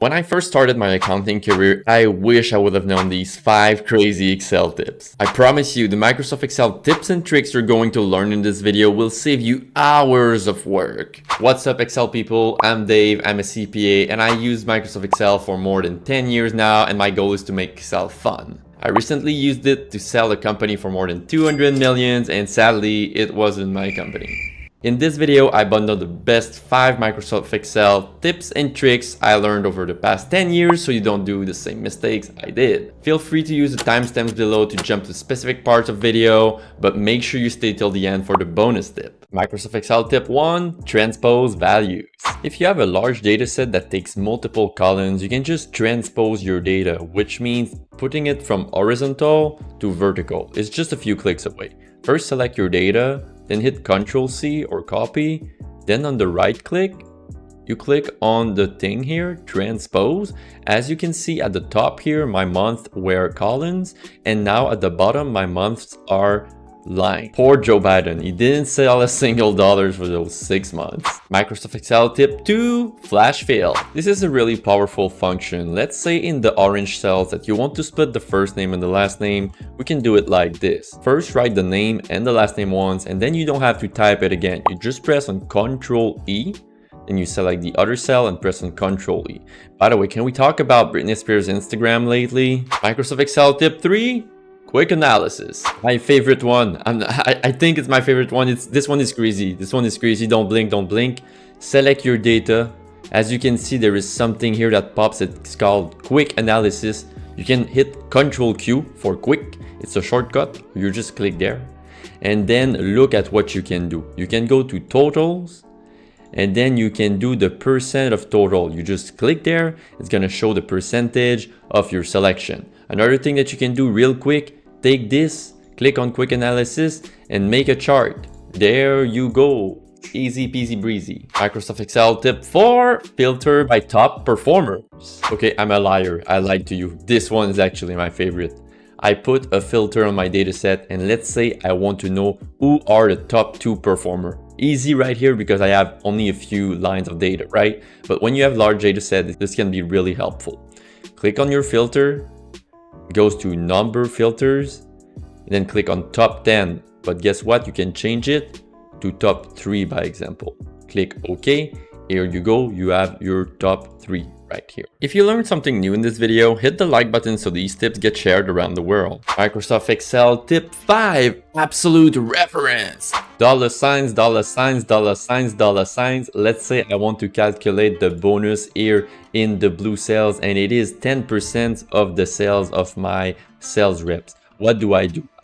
When I first started my accounting career, I wish I would have known these 5 crazy Excel tips. I promise you, the Microsoft Excel tips and tricks you're going to learn in this video will save you hours of work. What's up, Excel people? I'm Dave, I'm a CPA, and I use Microsoft Excel for more than 10 years now, and my goal is to make Excel fun. I recently used it to sell a company for more than 200 million, and sadly, it wasn't my company. In this video, I bundled the best 5 Microsoft Excel tips and tricks I learned over the past 10 years so you don't do the same mistakes I did. Feel free to use the timestamps below to jump to specific parts of video, but make sure you stay till the end for the bonus tip. Microsoft Excel tip 1, transpose values. If you have a large dataset that takes multiple columns, you can just transpose your data, which means putting it from horizontal to vertical. It's just a few clicks away. First, select your data, then hit Ctrl+C or copy. Then on the right click, you click on the thing here, transpose. As you can see at the top here, my months were columns, and now at the bottom, my months are line. Poor Joe Biden, he didn't sell a single dollar for those 6 months. Microsoft Excel tip 2, flash fill. This is a really powerful function. Let's say in the orange cells that you want to split the first name and the last name, we can do it like this. First write the name and the last name once, and then you don't have to type it again. You just press on Ctrl+E, and you select the other cell and press on Ctrl+E. By the way, can we talk about Britney Spears' Instagram lately? Microsoft Excel tip 3, quick analysis. My favorite one. I think it's my favorite one. This one is crazy. This one is crazy. Don't blink, don't blink. Select your data. As you can see, there is something here that pops. It's called quick analysis. You can hit Ctrl+Q for quick. It's a shortcut. You just click there. And then look at what you can do. You can go to totals. And then you can do the percent of total. You just click there. It's going to show the percentage of your selection. Another thing that you can do real quick, take this, click on quick analysis and make a chart. There you go. Easy peasy breezy. Microsoft Excel tip 4, filter by top performers. Okay, I'm a liar. I lied to you. This one is actually my favorite. I put a filter on my dataset, and let's say I want to know who are the top 2 performers. Easy right here because I have only a few lines of data, right? But when you have large data set, this can be really helpful. Click on your filter, it goes to number filters, and then click on top 10. But guess what? You can change it to top 3 by example. Click OK. Here you go. You have your top 3 right here. If you learned something new in this video, hit the like button so these tips get shared around the world. Microsoft Excel tip 5, absolute reference. Dollar signs, dollar signs, dollar signs, dollar signs. Let's say I want to calculate the bonus here in the blue cells, and it is 10% of the sales of my sales reps. What do?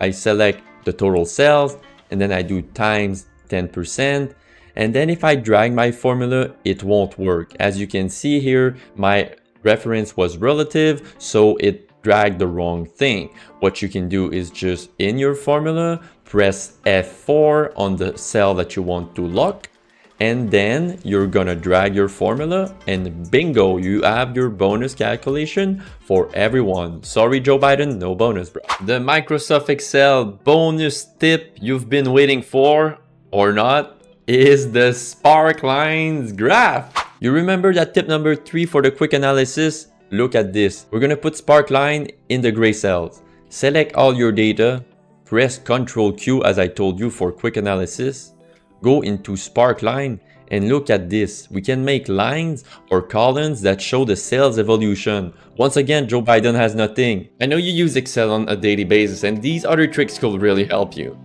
I select the total sales, and then I do times 10%. And then if I drag my formula, it won't work. As you can see here, my reference was relative, so it dragged the wrong thing. What you can do is just in your formula, press F4 on the cell that you want to lock, and then you're gonna drag your formula, and bingo, you have your bonus calculation for everyone. Sorry, Joe Biden, no bonus, bro. The Microsoft Excel bonus tip you've been waiting for, or not, is the spark lines graph. You remember that tip number 3 for the quick analysis? Look at this. We're gonna put spark line in the gray cells. Select all your data, press Ctrl+Q as I told you for quick analysis, go into spark line, and look at this. We can make lines or columns that show the sales evolution. Once again, Joe Biden has nothing. I know you use Excel on a daily basis, and these other tricks could really help you.